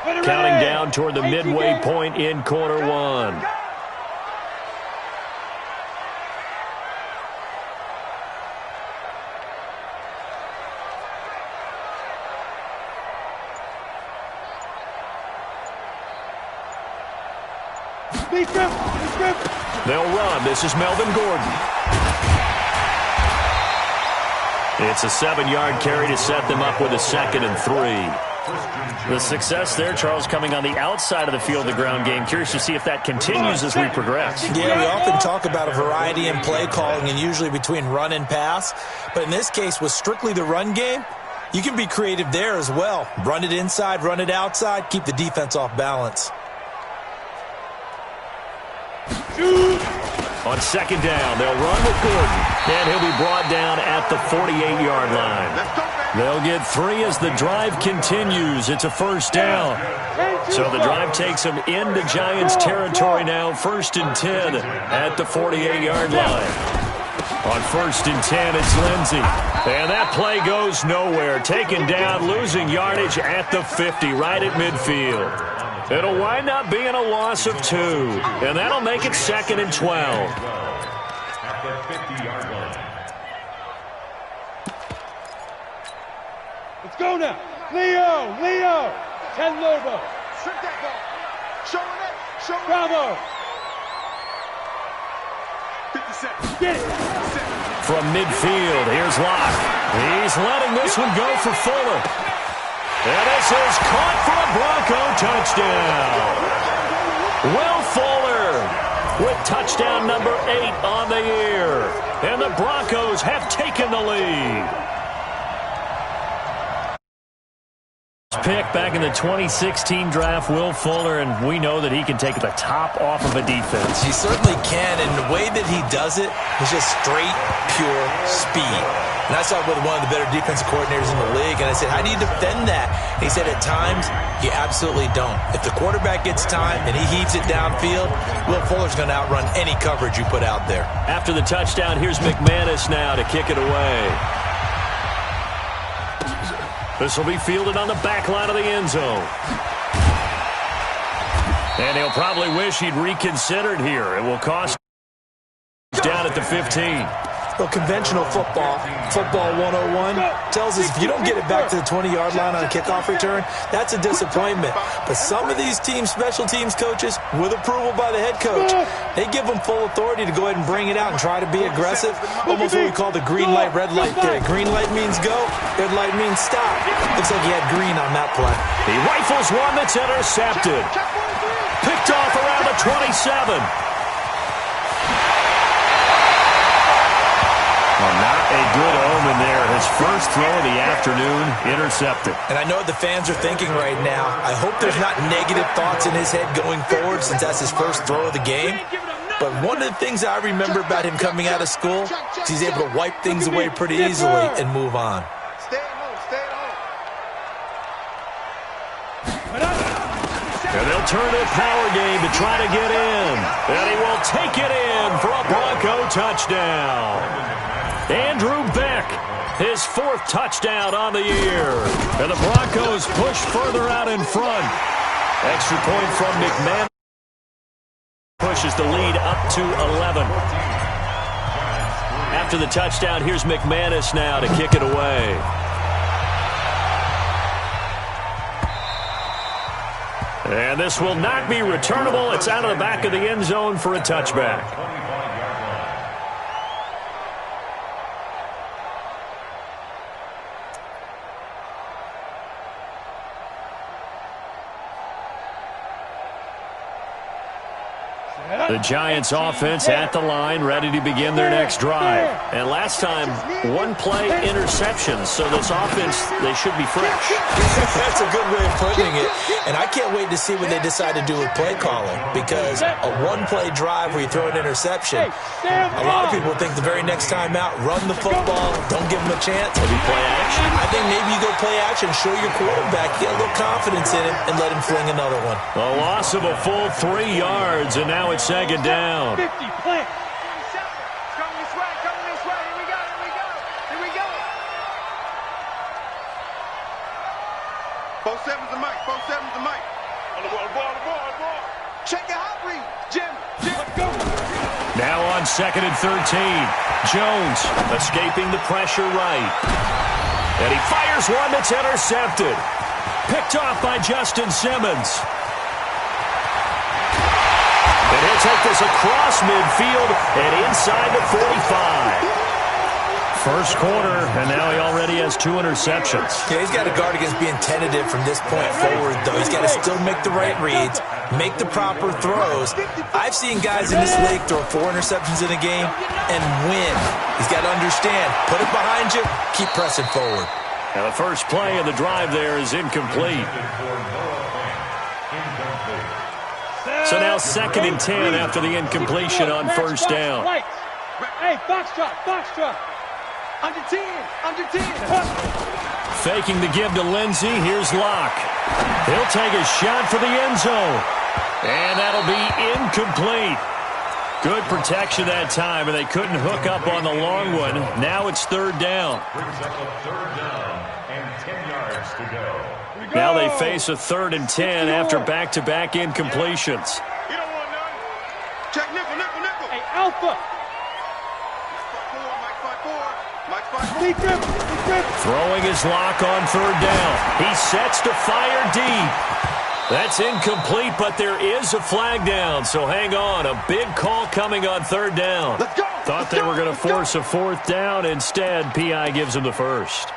Counting down toward the midway point in quarter one. They'll run. This is Melvin Gordon. It's a 7-yard carry to set them up with a 2nd and 3. The success there, Charles, coming on the outside of the field, the ground game. Curious to see if that continues as we progress. Yeah, we often talk about a variety in play calling and usually between run and pass. But in this case, with strictly the run game, you can be creative there as well. Run it inside, run it outside, keep the defense off balance. On 2nd down, they'll run with Gordon, and he'll be brought down at the 48-yard line. They'll get 3 as the drive continues. It's a 1st down. So the drive takes them into Giants territory now, 1st and 10 at the 48-yard line. On 1st and 10, it's Lindsey. And that play goes nowhere. Taken down, losing yardage at the 50, right at midfield. It'll wind up being a loss of 2, and that'll make it 2nd and 12. At the 50-yard line. Let's go now. Leo. 10 Lobo. Strip that ball. Showing it. Bravo. 50 seconds. Get it. From midfield, here's Locke. He's letting this one go for Fuller. And this is caught for a Bronco touchdown. Will Fuller with touchdown number 8 on the year. And the Broncos have taken the lead. Pick back in the 2016 draft, Will Fuller, and we know that he can take the top off of a defense. He certainly can, and the way that he does it is just straight, pure speed. And I saw it with one of the better defensive coordinators in the league, and I said, how do you defend that? He said, at times, you absolutely don't. If the quarterback gets time and he heaves it downfield, Will Fuller's going to outrun any coverage you put out there. After the touchdown, here's McManus now to kick it away. This will be fielded on the back line of the end zone. And he'll probably wish he'd reconsidered here. It will cost down at the 15. Well, conventional football 101, tells us if you don't get it back to the 20-yard line on a kickoff return, that's a disappointment. But some of these teams, special teams coaches, with approval by the head coach, they give them full authority to go ahead and bring it out and try to be aggressive. Almost what we call the green light, red light theory. Green light means go, red light means stop. Looks like he had green on that play. He rifles one that's intercepted. Picked off around the 27. Not a good omen there. His first throw of the afternoon, intercepted. And I know what the fans are thinking right now. I hope there's not negative thoughts in his head going forward since that's his first throw of the game. But one of the things I remember about him coming out of school is he's able to wipe things away pretty easily and move on. Stay at home. And they'll turn to a power game to try to get in. And he will take it in for a Bronco touchdown. Andrew Beck, his 4th touchdown on the year. And the Broncos push further out in front. Extra point from McMahon pushes the lead up to 11. After the touchdown, here's McManus now to kick it away. And this will not be returnable. It's out of the back of the end zone for a touchback. The Giants offense at the line, ready to begin their next drive. And last time, 1-play interception, so this offense, they should be fresh. That's a good way of putting it. And I can't wait to see what they decide to do with play calling, because a 1-play drive where you throw an interception, a lot of people think the very next time out, run the football, don't give them a chance. Maybe play action. I think maybe you go play action, show your quarterback, get a little confidence in him, and let him fling another one. A loss of a full 3 yards, and now it's 2nd down. 50, plant. Coming this way. Here we go. 4-7's the mic. 4-7's the mic. On the ball. Check it out, read. Jim. Go. Now on 2nd and 13. Jones escaping the pressure right. And he fires one that's intercepted. Picked off by Justin Simmons. And he'll take this across midfield and inside the 45. First quarter, and now he already has 2 interceptions. Yeah, he's got to guard against being tentative from this point forward, though. He's got to still make the right reads, make the proper throws. I've seen guys in this league throw 4 interceptions in a game and win. He's got to understand, put it behind you, keep pressing forward. Now the first play of the drive there is incomplete. So now 2nd and 10 after the incompletion on first down. Hey, foxtrot. Under 10. Faking the give to Lindsey. Here's Locke. He'll take a shot for the end zone. And that'll be incomplete. Good protection that time, and they couldn't hook up on the long one. Now it's 3rd down. Brings up a 3rd down and 10 yards to go. Now they face a 3rd and 10 after back-to-back incompletions. You don't want none. Check nickel. Hey, Alpha. Mike 5-4. Throwing his Lock on 3rd down. He sets to fire deep. That's incomplete, but there is a flag down, so hang on. A big call coming on 3rd down. Thought they were going to force a 4th down. Instead, P.I. gives them the first.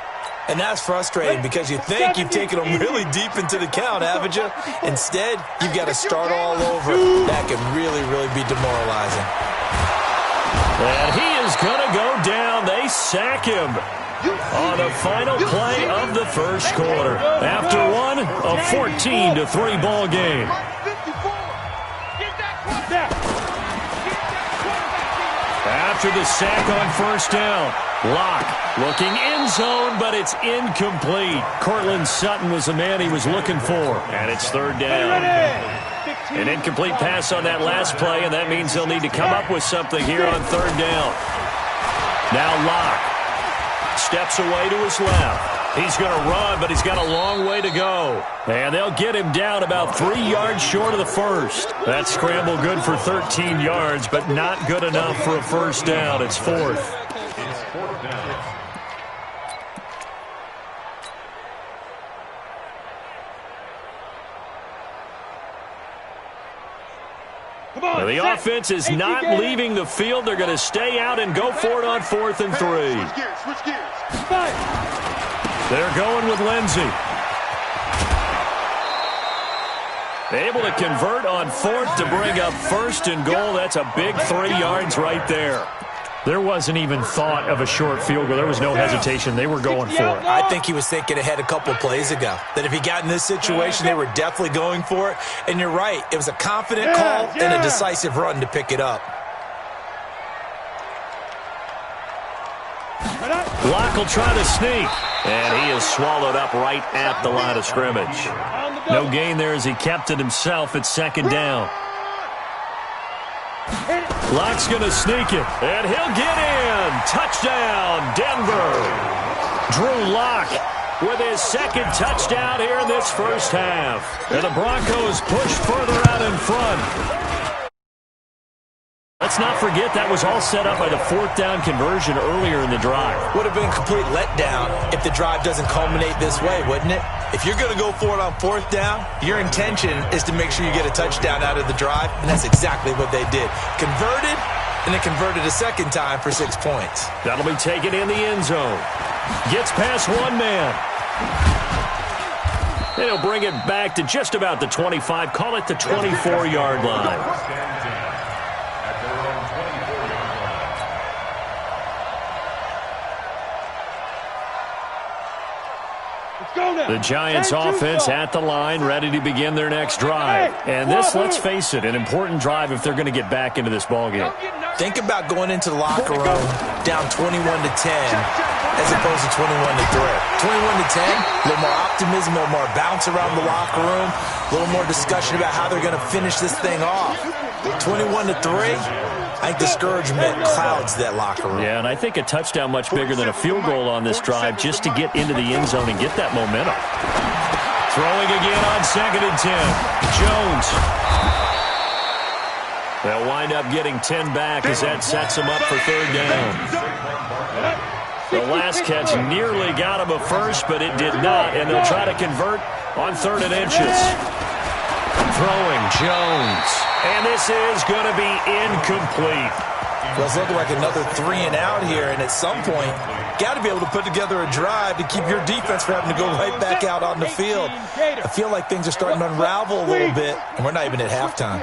And that's frustrating because you think you've taken them really deep into the count, haven't you? Instead, you've got to start all over. That can really, really be demoralizing. And he is going to go down. They sack him on the final play of the first quarter. After one, a 14-3 ball game. After the sack on first down, Locke looking end zone, but it's incomplete. Cortland Sutton was the man he was looking for, and it's 3rd down. An incomplete pass on that last play, and that means they'll need to come up with something here on 3rd down. Now Locke steps away to his left. He's going to run, but he's got a long way to go. And they'll get him down about 3 yards short of the first. That scramble good for 13 yards, but not good enough for a first down. It's 4th. It's 4th down. Now the offense is not leaving the field. They're going to stay out and go for it on 4th and 3. Switch gears. They're going with Lindsey. Able to convert on 4th to bring up 1st and goal. That's a big 3 yards right there. There wasn't even thought of a short field goal. There was no hesitation. They were going for it. I think he was thinking ahead a couple plays ago. That if he got in this situation, they were definitely going for it. And you're right. It was a confident call and a decisive run to pick it up. Locke will try to sneak. And he is swallowed up right at the line of scrimmage. No gain there as he kept it himself at 2nd down. Locke's going to sneak it, and he'll get in. Touchdown, Denver. Drew Lock with his 2nd touchdown here in this first half. And the Broncos push further out in front. Let's not forget that was all set up by the 4th down conversion earlier in the drive. Would have been a complete letdown if the drive doesn't culminate this way, wouldn't it? If you're going to go for it on 4th down, your intention is to make sure you get a touchdown out of the drive, and that's exactly what they did. Converted, and then converted a 2nd time for 6 points. That'll be taken in the end zone. Gets past one man. And he'll bring it back to just about the 25. Call it the 24-yard line. The Giants offense at the line, ready to begin their next drive. And this, let's face it, an important drive if they're going to get back into this ballgame. Think about going into the locker room down 21-10 as opposed to 21-3. 21-10, a little more optimism, a little more bounce around the locker room, a little more discussion about how they're going to finish this thing off. 21-3. I think discouragement clouds that locker room. Yeah, and I think a touchdown much bigger than a field goal on this drive just to get into the end zone and get that momentum. Throwing again on 2nd and 10. Jones. They'll wind up getting 10 back as that sets them up for 3rd down. The last catch nearly got him a first, but it did not, and they'll try to convert on 3rd and inches. Throwing, Jones. And this is going to be incomplete. Well, it's looking like another 3 and out here, and at some point, got to be able to put together a drive to keep your defense from having to go right back out on the field. I feel like things are starting to unravel a little bit, and we're not even at halftime.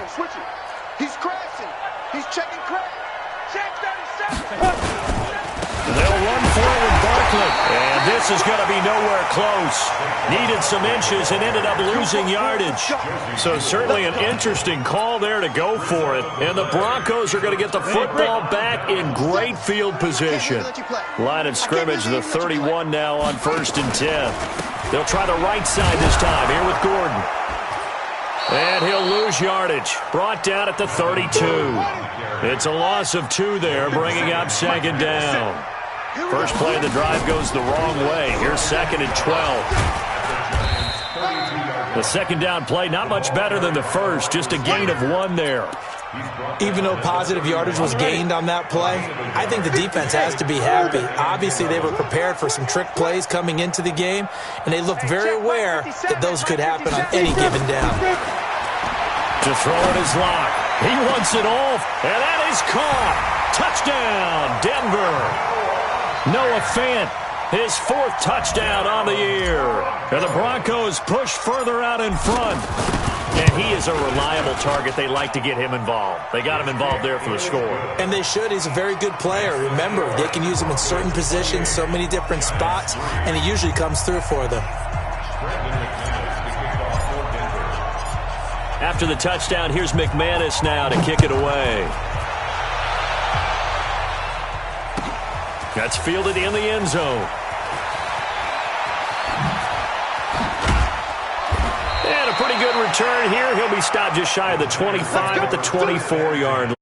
He's crashing. He's checking crash. Check 37. They'll run forward Barkley, and this is going to be nowhere close. Needed some inches and ended up losing yardage. So certainly an interesting call there to go for it. And the Broncos are going to get the football back in great field position. Line of scrimmage, the 31 now on 1st and 10. They'll try the right side this time, here with Gordon. And he'll lose yardage. Brought down at the 32. It's a loss of 2 there, bringing up 2nd down. First play of the drive goes the wrong way. Here's 2nd and 12. The 2nd down play, not much better than the first, just a gain of 1 there. Even though positive yardage was gained on that play, I think the defense has to be happy. Obviously, they were prepared for some trick plays coming into the game, and they looked very aware that those could happen on any given down. To throw it is lock. He wants it off, and that is caught. Touchdown, Denver. Noah Fant, his 4th touchdown on the year. And the Broncos push further out in front. And he is a reliable target. They like to get him involved. They got him involved there for the score. And they should. He's a very good player. Remember, they can use him in certain positions, so many different spots, and he usually comes through for them. After the touchdown, here's McManus now to kick it away. That's fielded in the end zone. And a pretty good return here. He'll be stopped just shy of the 25 at the 24-yard line.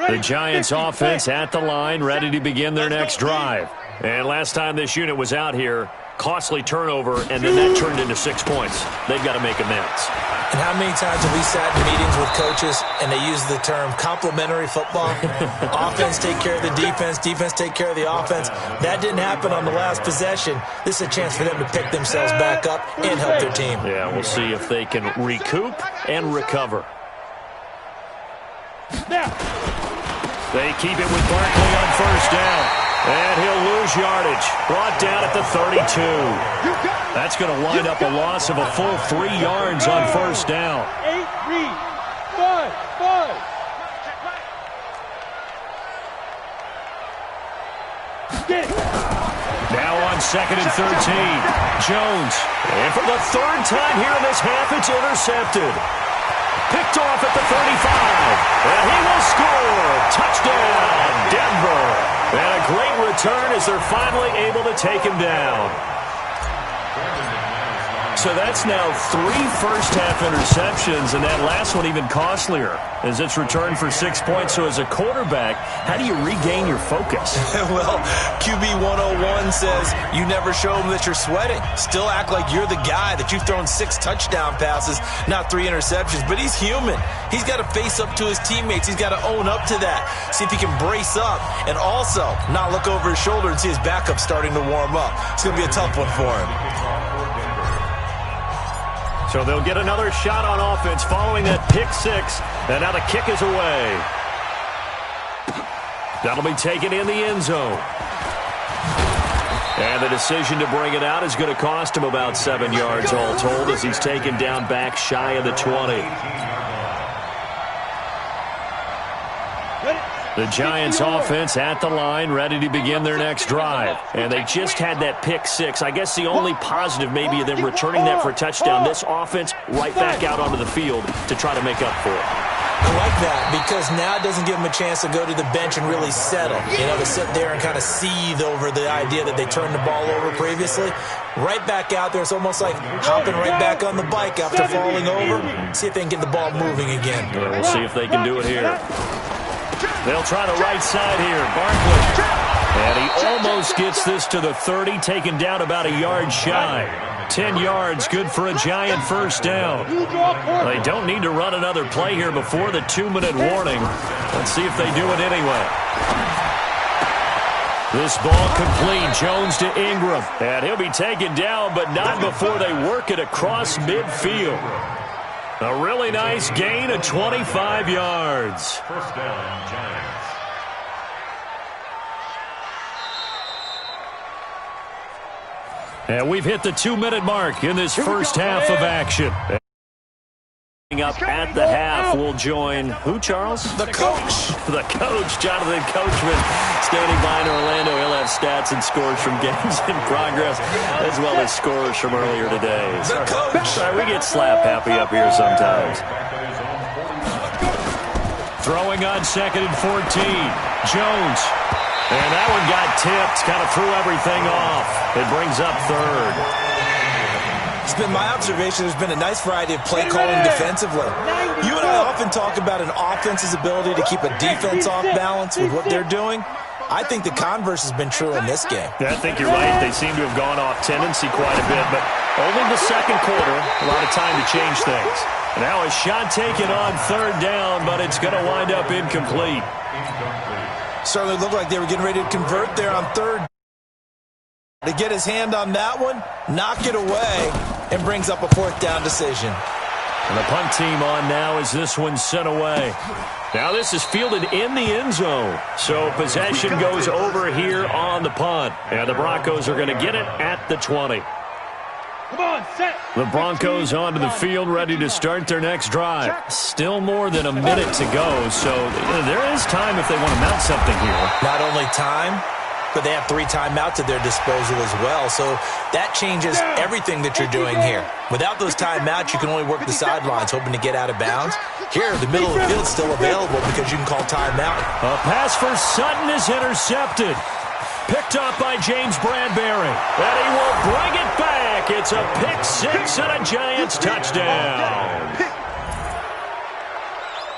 The Giants offense at the line, ready to begin their next drive. And last time this unit was out here, costly turnover, and then that turned into 6 points. They've got to make amends. And how many times have we sat in meetings with coaches and they use the term complementary football? Offense take care of the defense, defense take care of the offense. That didn't happen on the last possession. This is a chance for them to pick themselves back up and help their team. Yeah, we'll see if they can recoup and recover. They keep it with Barkley on 1st down. And he'll lose yardage. Brought down at the 32. That's going to wind up a loss of a full 3 yards on 1st down. 8-3. 5. Now on 2nd and 13. Jones. And for the 3rd time here in this half, it's intercepted. Picked off at the 35. And he will score. Touchdown, Denver. And a great return as they're finally able to take him down. So that's now 3 first-half interceptions, and that last one even costlier as it's returned for 6 points. So as a quarterback, how do you regain your focus? Well, QB 101 says you never show them that you're sweating. Still act like you're the guy, that you've thrown 6 touchdown passes, not 3 interceptions. But he's human. He's got to face up to his teammates. He's got to own up to that. See if he can brace up and also not look over his shoulder and see his backup starting to warm up. It's going to be a tough one for him. So they'll get another shot on offense following that pick 6. And now the kick is away. That'll be taken in the end zone. And the decision to bring it out is going to cost him about 7 yards all told as he's taken down back shy of the 20. The Giants offense at the line, ready to begin their next drive. And they just had that pick 6. I guess the only positive maybe of them returning that for a touchdown. This offense right back out onto the field to try to make up for it. I like that because now it doesn't give them a chance to go to the bench and really settle. You know, to sit there and kind of seethe over the idea that they turned the ball over previously. Right back out there. It's almost like hopping right back on the bike after falling over. See if they can get the ball moving again. We'll see if they can do it here. They'll try the right side here. Barkley. And he almost gets this to the 30, taken down about a yard shy. 10 yards, good for a Giant first down. They don't need to run another play here before the 2-minute warning. Let's see if they do it anyway. This ball complete. Jones to Ingram. And he'll be taken down, but not before they work it across midfield. A really nice gain of 25 yards. First down, Giants. And we've hit the 2-minute mark in this first half of action. Up at the half, we'll join who, Charles? The coach. The coach, Jonathan Coachman, standing by in Orlando. He'll have stats and scores from games in progress, as well as scores from earlier today. The coach. Sorry, we get slap happy up here sometimes. Throwing on 2nd and 14. Jones. And that one got tipped, kind of threw everything off. It brings up 3rd. It's been my observation there's been a nice variety of play calling defensively. You and I often talk about an offense's ability to keep a defense off balance with what they're doing. I think the converse has been true in this game. Yeah, I think you're right. They seem to have gone off tendency quite a bit, but only the second quarter, a lot of time to change things. Now a shot taken on 3rd down, but it's going to wind up incomplete. Certainly looked like they were getting ready to convert there on 3rd. To get his hand on that one, knock it away, and brings up a 4th down decision. And the punt team on now as this one's sent away. Now this is fielded in the end zone. So possession goes over here on the punt. And the Broncos are going to get it at the 20. Come on, set. The Broncos onto the field, ready to start their next drive. Still more than a minute to go, so there is time if they want to mount something here. Not only time, but they have 3 timeouts at their disposal as well, so that changes everything that you're doing here. Without those timeouts, you can only work the sidelines, hoping to get out of bounds. Here, the middle of the field's still available because you can call timeout. A pass for Sutton is intercepted. Picked off by James Bradbury. And he will bring it back. It's a pick 6 and a Giants touchdown.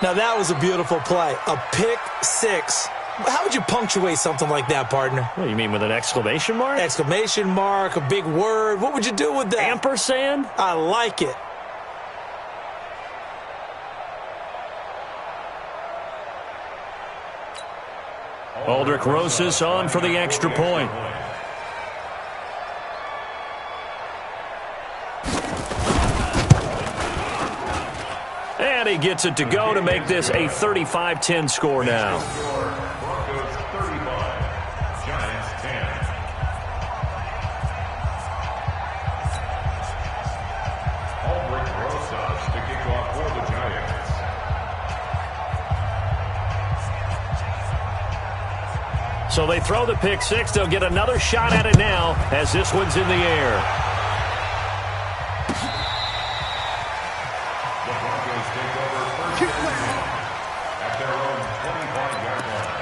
Now that was a beautiful play. A pick 6. How would you punctuate something like that, partner? What, you mean with an exclamation mark? Exclamation mark, a big word. What would you do with that? Ampersand? I like it. Aldrich Rosas on for the extra point. And he gets it to go to make this a 35-10 score now. Broncos 35, Giants 10. Aldrich Rosas to kick off for the Giants. So they throw the pick 6. They'll get another shot at it now as this one's in the air. The Broncos take over first and 10 at their own 25-yard line.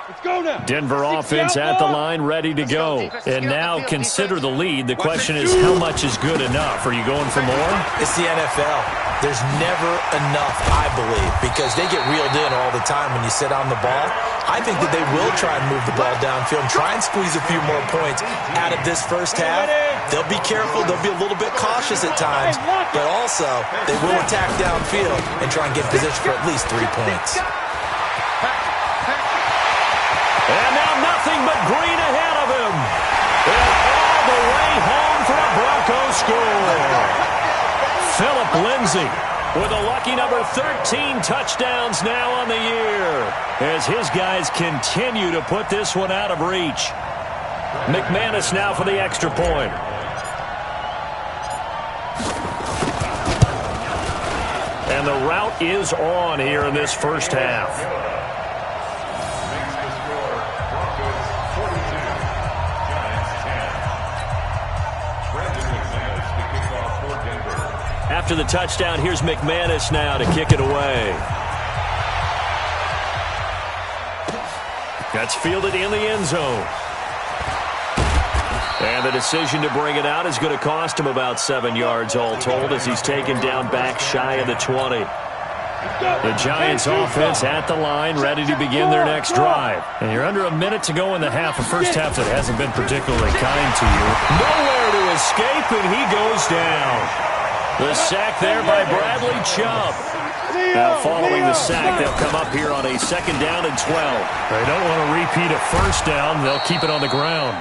Let's go now. Denver offense at the line, ready to go. And now consider the lead. The question is, how much is good enough? Are you going for more? It's the NFL. There's never enough, I believe, because they get reeled in all the time when you sit on the ball. I think that they will try and move the ball downfield and try and squeeze a few more points out of this first half. They'll be careful. They'll be a little bit cautious at times, but also they will attack downfield and try and get position for at least 3 points. And now nothing but green ahead of him. And all the way home for a Broncos score. Phillip Lindsay with a lucky number 13 touchdowns now on the year as his guys continue to put this one out of reach. McManus now for the extra point. And the route is on here in this first half. Makes the score Broncos 42, Giants 10. Brandon McManus to kick off for Denver. After the touchdown, here's McManus now to kick it away. That's fielded in the end zone. And the decision to bring it out is going to cost him about 7 yards all told as he's taken down back shy of the 20. The Giants offense at the line, ready to begin their next drive. And you're under a minute to go in the half, a first half that hasn't been particularly kind to you. Nowhere to escape, and he goes down. The sack there by Bradley Chubb. Now following the sack, they'll come up here on a 2nd down and 12. They don't want to repeat a first down. They'll keep it on the ground.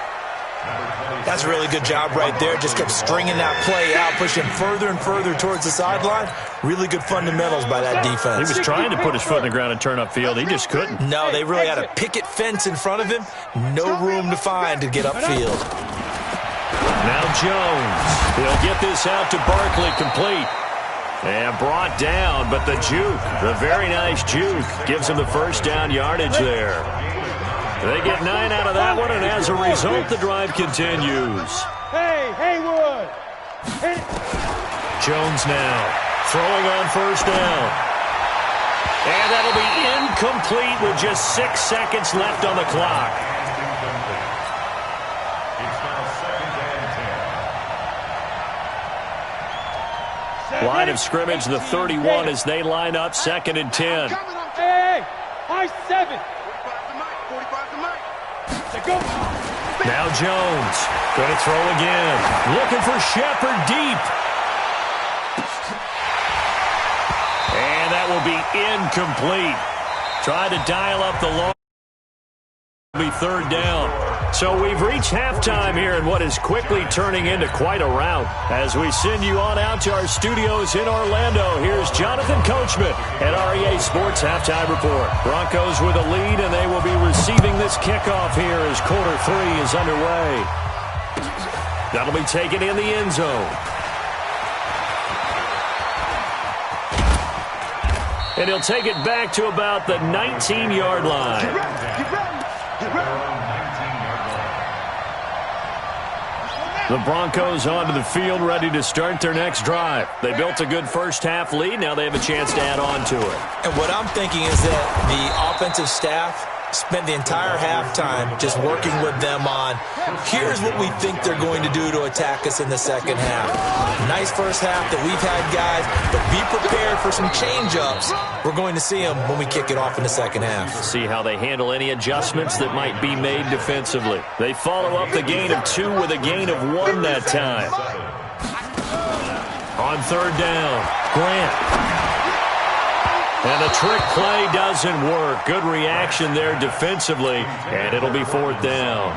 That's a really good job right there. Just kept stringing that play out, pushing further and further towards the sideline. Really good fundamentals by that defense. He was trying to put his foot in the ground and turn upfield. He just couldn't. No, they really had a picket fence in front of him. No room to find to get upfield. Now Jones. He'll get this out to Barkley, complete. And brought down, but the juke, the very nice juke, gives him the first down yardage there. They get 9 out of that one, and as a result, the drive continues. Hey, Haywood! Jones now throwing on first down. And that'll be incomplete with just 6 seconds left on the clock. Line of scrimmage, the 31 as they line up, 2nd and 10. Hey, high 7. Now Jones going to throw again. Looking for Shepard deep. And that will be incomplete. Trying to dial up the long. It'll be 3rd down. So we've reached halftime here in what is quickly turning into quite a rout. As we send you on out to our studios in Orlando, here's Jonathan Coachman at REA Sports Halftime Report. Broncos with a lead, and they will be receiving this kickoff here as quarter 3 is underway. That'll be taken in the end zone. And he'll take it back to about the 19-yard line. The Broncos onto the field, ready to start their next drive. They built a good first half lead. Now they have a chance to add on to it. And what I'm thinking is that the offensive staff spent the entire halftime just working with them on, here's what we think they're going to do to attack us in the second half. Nice first half that we've had, guys, but be prepared for some change-ups. We're going to see them when we kick it off in the second half. See how they handle any adjustments that might be made defensively. They follow up the gain of 2 with a gain of 1 that time. On 3rd down, Grant. And the trick play doesn't work. Good reaction there defensively, and it'll be 4th down.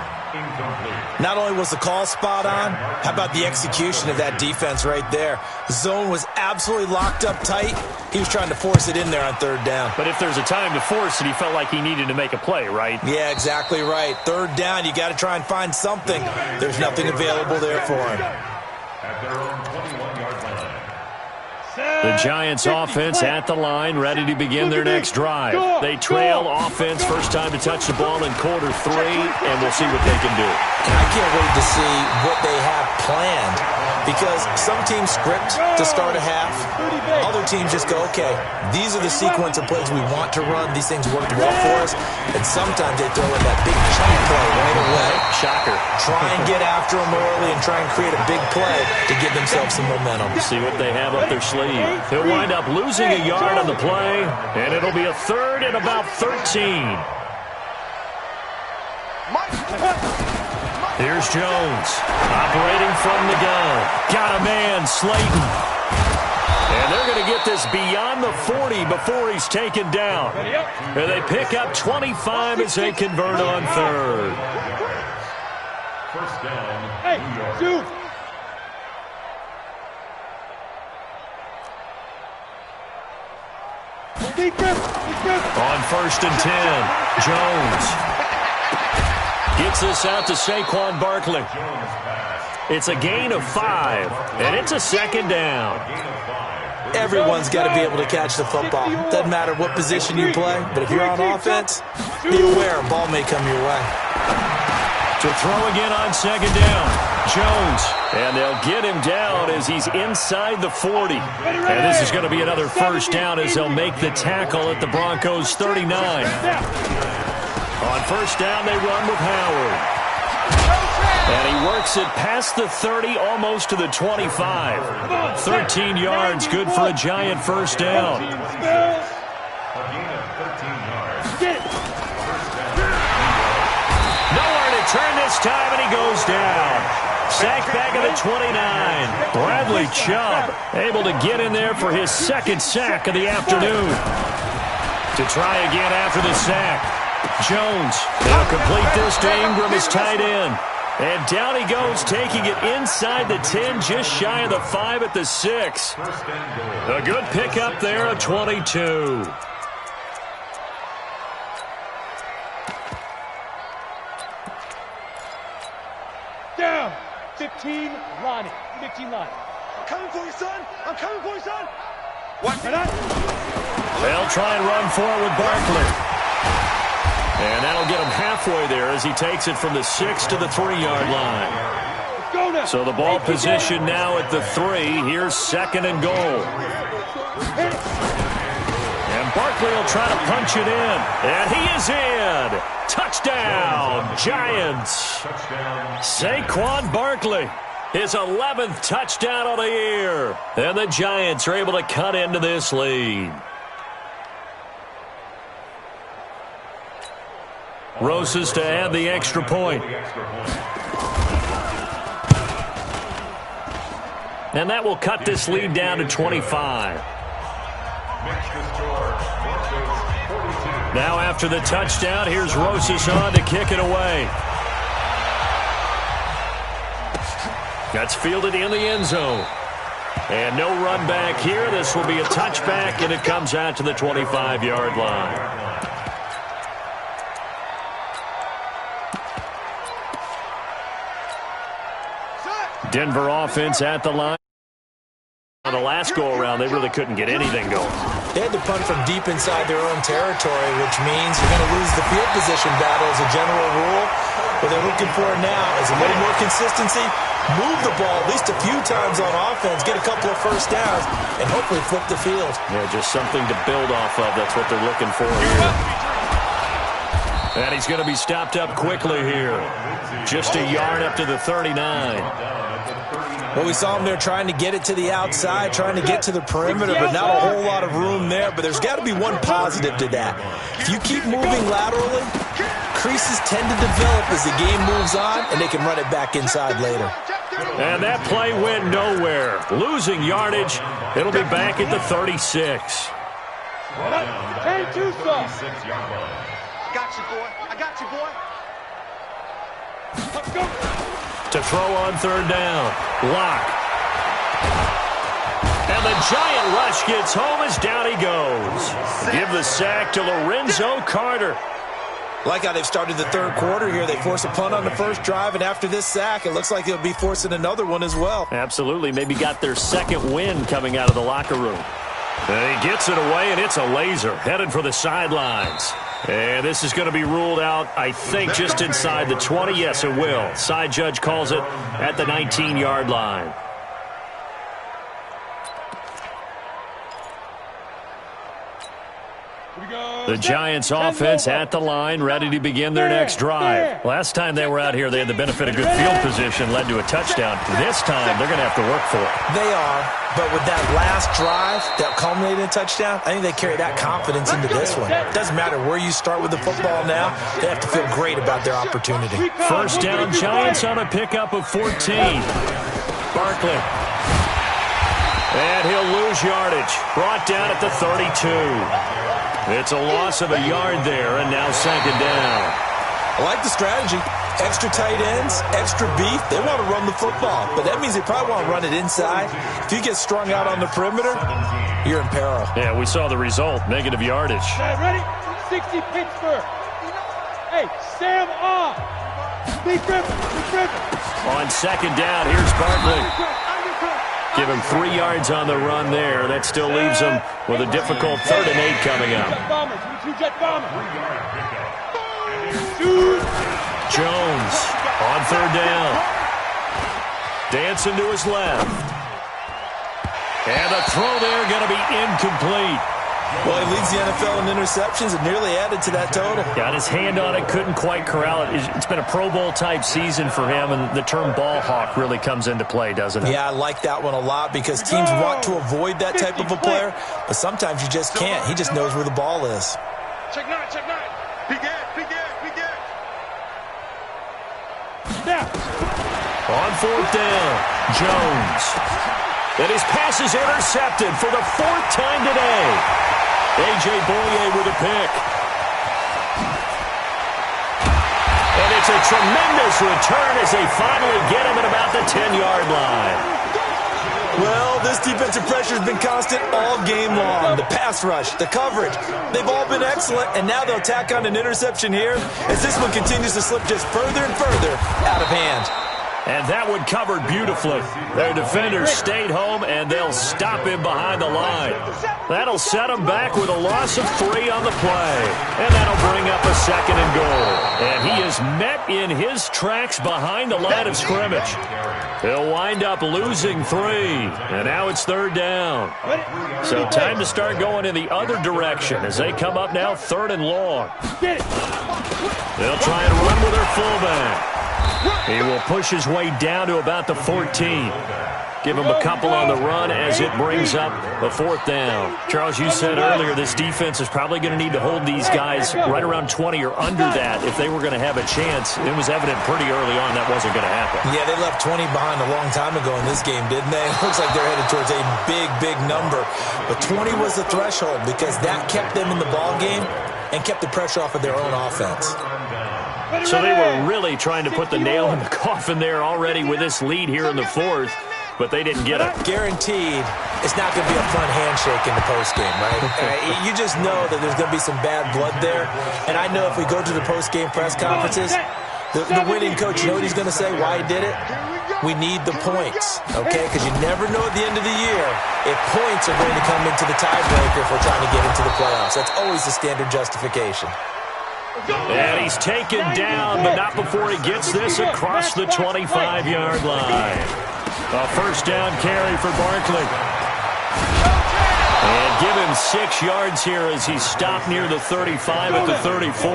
Not only was the call spot on, how about the execution of that defense right there? The zone was absolutely locked up tight. He was trying to force it in there on 3rd down. But if there's a time to force it, he felt like he needed to make a play, right? Yeah, exactly right. 3rd down, you got to try and find something. There's nothing available there for him. At their own 21-yard line. The Giants offense at the line, ready to begin their next drive. They trail offense, first time to touch the ball in quarter 3, and we'll see what they can do. And I can't wait to see what they have planned, because some teams script to start a half. Other teams just go, okay, these are the sequence of plays we want to run. These things worked well for us. And sometimes they throw in that big chunk play right away. Shocker. Try and get after them early and try and create a big play to give themselves some momentum. See what they have up their sleeve. He'll wind up losing a yard on the play, and it'll be a 3rd and about 13. Here's Jones, operating from the gun. Got a man, Slayton. And they're going to get this beyond the 40 before he's taken down. And they pick up 25 as they convert on 3rd. First down. Hey, Duke. On 1st and 10, Jones gets this out to Saquon Barkley. It's a gain of 5, and it's a 2nd down. Everyone's got to be able to catch the football. Doesn't matter what position you play, but if you're on offense, be aware a ball may come your way. To throw again on 2nd down, Jones. And they'll get him down as he's inside the 40. And this is going to be another first down as they'll make the tackle at the Broncos' 39. On first down, they run with Howard. And he works it past the 30, almost to the 25. 13 yards, good for a Giant first down. Nowhere to turn this time, and he goes down. Sacked back at the 29. Bradley Chubb able to get in there for his second sack of the afternoon. To try again after the sack. Jones will complete this to Ingram as tight end. And down he goes, taking it inside the 10, just shy of the 5 at the 6. A good pickup there of 22. Down. 15, Lonnie. 15, Lonnie. I'm coming for you, son. I'm coming for you, son. What? They'll try and run forward with Barkley. And that'll get him halfway there as he takes it from the 6 to the 3-yard line. Go now. So the ball position now at the 3. Here's second and goal. And Barkley will try to punch it in. And he is in. Touchdown, Giants. Saquon Barkley, his 11th touchdown of the year. And the Giants are able to cut into this lead. Rosas to add the extra point. And that will cut this lead down to 25. Now after the touchdown, here's Rosas on to kick it away. That's fielded in the end zone. And no run back here. This will be a touchback, and it comes out to the 25-yard line. Denver offense at the line. On the last go-around, they really couldn't get anything going. They had to punt from deep inside their own territory, which means you're going to lose the field position battle as a general rule. What they're looking for now is a little more consistency, move the ball at least a few times on offense, get a couple of first downs, and hopefully flip the field. Yeah, just something to build off of. That's what they're looking for here. And he's going to be stopped up quickly here. Just a yard up to the 39. Well, we saw him there trying to get it to the outside, trying to get to the perimeter, but not a whole lot of room there. But there's got to be one positive to that. If you keep moving laterally, creases tend to develop as the game moves on, and they can run it back inside later. And that play went nowhere. Losing yardage. It'll be back at the 36. 10-2, son. I got you, boy. I got you, boy. Let's go. To throw on third down. Lock. And the giant rush gets home as down he goes. Give the sack to Lorenzo Carter. Like how they've started the third quarter here. They force a punt on the first drive, and after this sack, it looks like they'll be forcing another one as well. Absolutely. Maybe got their second win coming out of the locker room. And he gets it away, and it's a laser. Headed for the sidelines. And this is going to be ruled out, I think, just inside the 20. Yes, it will. Side judge calls it at the 19-yard line. The Giants offense at the line, ready to begin their next drive. Last time they were out here, they had the benefit of good field position, led to a touchdown. This time, they're going to have to work for it. They are, but with that last drive that culminated in a touchdown, I think they carry that confidence into this one. It doesn't matter where you start with the football now, they have to feel great about their opportunity. First down, Giants on a pickup of 14. Barkley. And he'll lose yardage. Brought down at the 32. It's a loss of a yard there, and now second down. I like the strategy. Extra tight ends, extra beef. They want to run the football, but that means they probably want to run it inside. If you get strung out on the perimeter, you're in peril. Yeah, we saw the result, negative yardage. Ready? 60 Pittsburgh. Hey, Sam off. Big rip. On second down, here's Barkley. Give him 3 yards on the run there. That still leaves him with a difficult 3rd and 8 coming up. Jones on third down. Dancing to his left. And the throw there going to be incomplete. Well, he leads the NFL in interceptions and nearly added to that total. Got his hand on it, couldn't quite corral it. It's been a Pro Bowl-type season for him, and the term ball hawk really comes into play, doesn't it? Yeah, I like that one a lot because teams want to avoid that type of a player, but sometimes you just can't. He just knows where the ball is. Check nine, check nine. Big edge, big edge, big edge. Snap. On fourth down, Jones. And his pass is intercepted for the fourth time today. A.J. Boyer with a pick. And it's a tremendous return as they finally get him at about the 10-yard line. Well, this defensive pressure has been constant all game long. The pass rush, the coverage, they've all been excellent, and now they'll tack on an interception here as this one continues to slip just further and further out of hand. And that one covered beautifully. Their defenders stayed home, and they'll stop him behind the line. That'll set him back with a loss of 3 on the play. And that'll bring up a 2nd and goal. And he is met in his tracks behind the line of scrimmage. He'll wind up losing 3. And now it's 3rd down. So time to start going in the other direction as they come up now 3rd and long. They'll try and run with their fullback. He will push his way down to about the 14. Give him a couple on the run as it brings up a 4th down. Charles, you said earlier this defense is probably going to need to hold these guys right around 20 or under that if they were going to have a chance. It was evident pretty early on that wasn't going to happen. Yeah, they left 20 behind a long time ago in this game, didn't they? It looks like they're headed towards a big, big number. But 20 was the threshold because that kept them in the ball game and kept the pressure off of their own offense. So they were really trying to put the nail in the coffin there already with this lead here in the 4th, but they didn't get it. Guaranteed it's not going to be a fun handshake in the postgame, right? You just know that there's going to be some bad blood there. And I know if we go to the postgame press conferences, the winning coach, you know what he's going to say, why he did it? We need the points, okay? Because you never know at the end of the year if points are going to come into the tiebreaker if we're trying to get into the playoffs. That's always the standard justification. And he's taken down, but not before he gets this across the 25-yard line. A 1st down carry for Barkley. And give him 6 yards here as he's stopped near the 35 at the 34.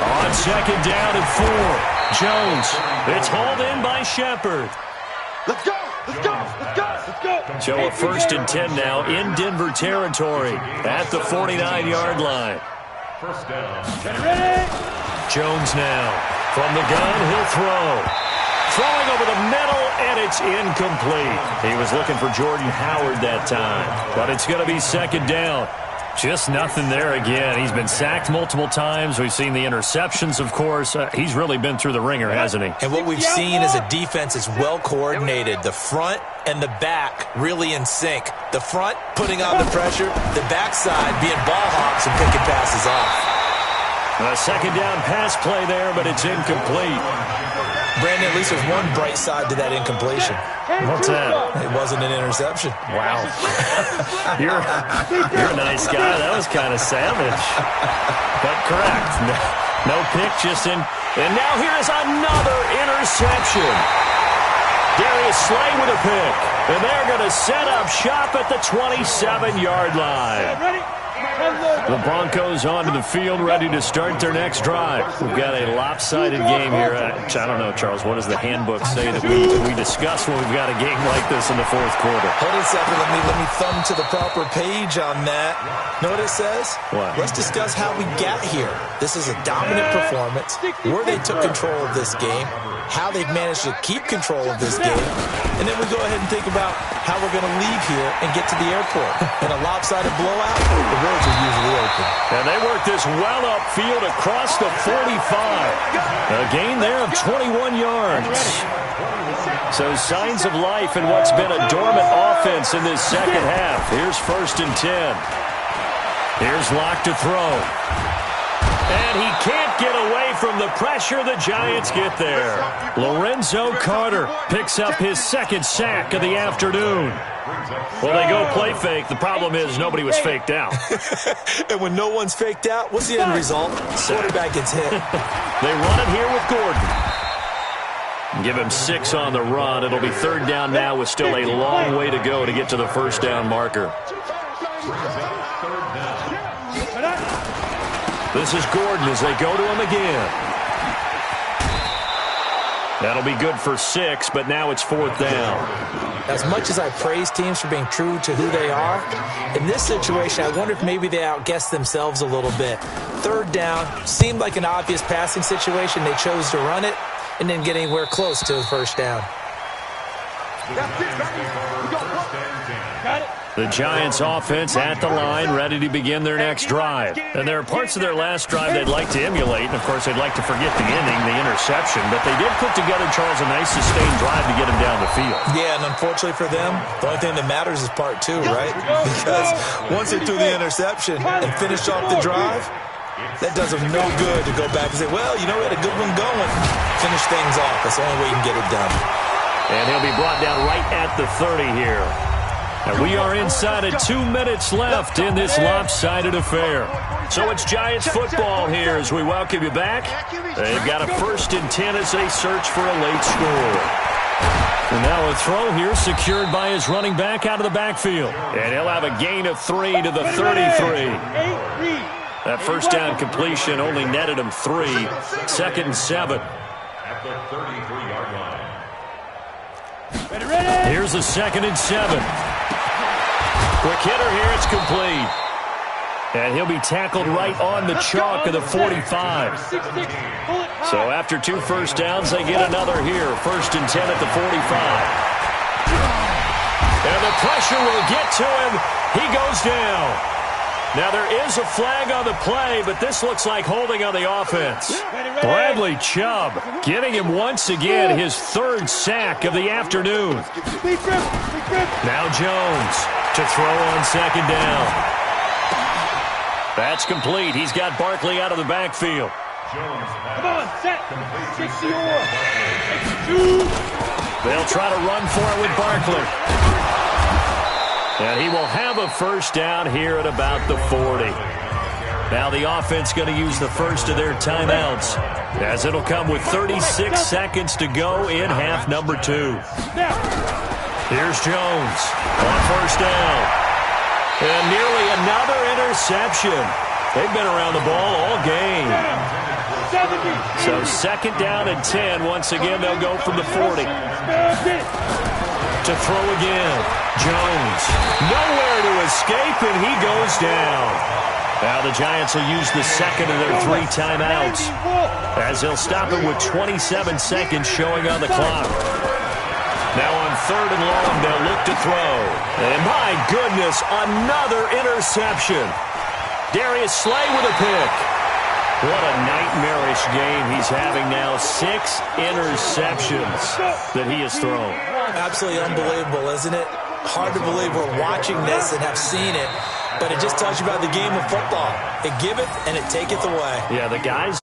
On 2nd down and 4. Jones. It's hauled in by Shepard. Let's go, let's go, let's go, let's go. So a 1st and 10 now in Denver territory at the 49-yard line. 1st down. Jones now from the gun. He'll throw. Throwing over the middle, and it's incomplete. He was looking for Jordan Howard that time, but it's going to be 2nd down. Just nothing there again. He's been sacked multiple times. We've seen the interceptions, of course. He's really been through the ringer, hasn't he? And what we've seen is a defense that's well coordinated. The front and the back really in sync. The front putting on the pressure, the backside being ball hawks and picking passes off. A 2nd down pass play there, but it's incomplete. Brandon, at least there's one bright side to that incompletion. What's that? It wasn't an interception. Wow. You're a nice guy. That was kind of savage. But correct. No pick, just in. And now here is another interception. Darius Slay with a pick. And they're going to set up shop at the 27-yard line. The Broncos onto the field, ready to start their next drive. We've got a lopsided game here. I don't know, Charles, what does the handbook say that we discuss when we've got a game like this in the 4th quarter? Hold on a second. Let me thumb to the proper page on that. Know what it says? What? Let's discuss how we got here. This is a dominant performance, where they took control of this game, how they've managed to keep control of this game, and then we go ahead and think about how we're going to leave here and get to the airport. In a lopsided blowout, the roads are usually open. And they work this well upfield across the 45. A gain there of 21 yards. So signs of life in what's been a dormant offense in this 2nd half. Here's 1st and 10. Here's Locke to throw. And he can't get away from the pressure. The Giants get there. Lorenzo Carter picks up his 2nd sack of the afternoon. Well, they go play fake. The problem is nobody was faked out. And when no one's faked out, what's the end result? Quarterback gets hit. They run it here with Gordon. Give him 6 on the run. It'll be 3rd down now with still a long way to go to get to the 1st down marker. This is Gordon as they go to him again. That'll be good for 6, but now it's 4th down. As much as I praise teams for being true to who they are, in this situation, I wonder if maybe they outguessed themselves a little bit. 3rd down seemed like an obvious passing situation. They chose to run it and didn't get anywhere close to the 1st down. The Giants offense at the line, ready to begin their next drive. And there are parts of their last drive they'd like to emulate, and of course they'd like to forget the ending, the interception, but they did put together, Charles, a nice sustained drive to get him down the field. Yeah, and unfortunately for them, the only thing that matters is part 2, right? Because once they threw the interception and finished off the drive, that does them no good to go back and say, well, you know, we had a good one going. Finish things off. That's the only way you can get it done. And he'll be brought down right at the 30 here. And we are inside of 2 minutes left in this lopsided affair. So it's Giants football here as we welcome you back. They've got a 1st and 10 as they search for a late score. And now a throw here secured by his running back out of the backfield. And he'll have a gain of 3 to the 33. That 1st down completion only netted him 3. 2nd and 7. At the 33-yard line. Here's a 2nd and 7. Quick hitter here, it's complete. And he'll be tackled right on the chalk of the 45. So after 2 first downs, they get another here. 1st and 10 at the 45. And the pressure will get to him. He goes down. Now there is a flag on the play, but this looks like holding on the offense. Bradley Chubb getting him once again his 3rd sack of the afternoon. Now Jones to throw on 2nd down. That's complete. He's got Barkley out of the backfield. Come on, set. 60-or. They'll try to run for it with Barkley. And he will have a 1st down here at about the 40. Now the offense going to use the 1st of their timeouts, as it'll come with 36 seconds to go in half number 2. Here's Jones on 1st down. And nearly another interception. They've been around the ball all game. So 2nd down and 10. Once again, they'll go from the 40. To throw again. Jones. Nowhere to escape, and he goes down. Now the Giants will use the 2nd of their 3 timeouts, as they'll stop it with 27 seconds showing on the clock. Now on 3rd and long, they'll look to throw. And my goodness, another interception. Darius Slay with a pick. What a nightmarish game he's having now. 6 interceptions that he has thrown. Absolutely unbelievable, isn't it? Hard to believe we're watching this and have seen it, but it just tells you about the game of football. It giveth and it taketh away. Yeah, the guys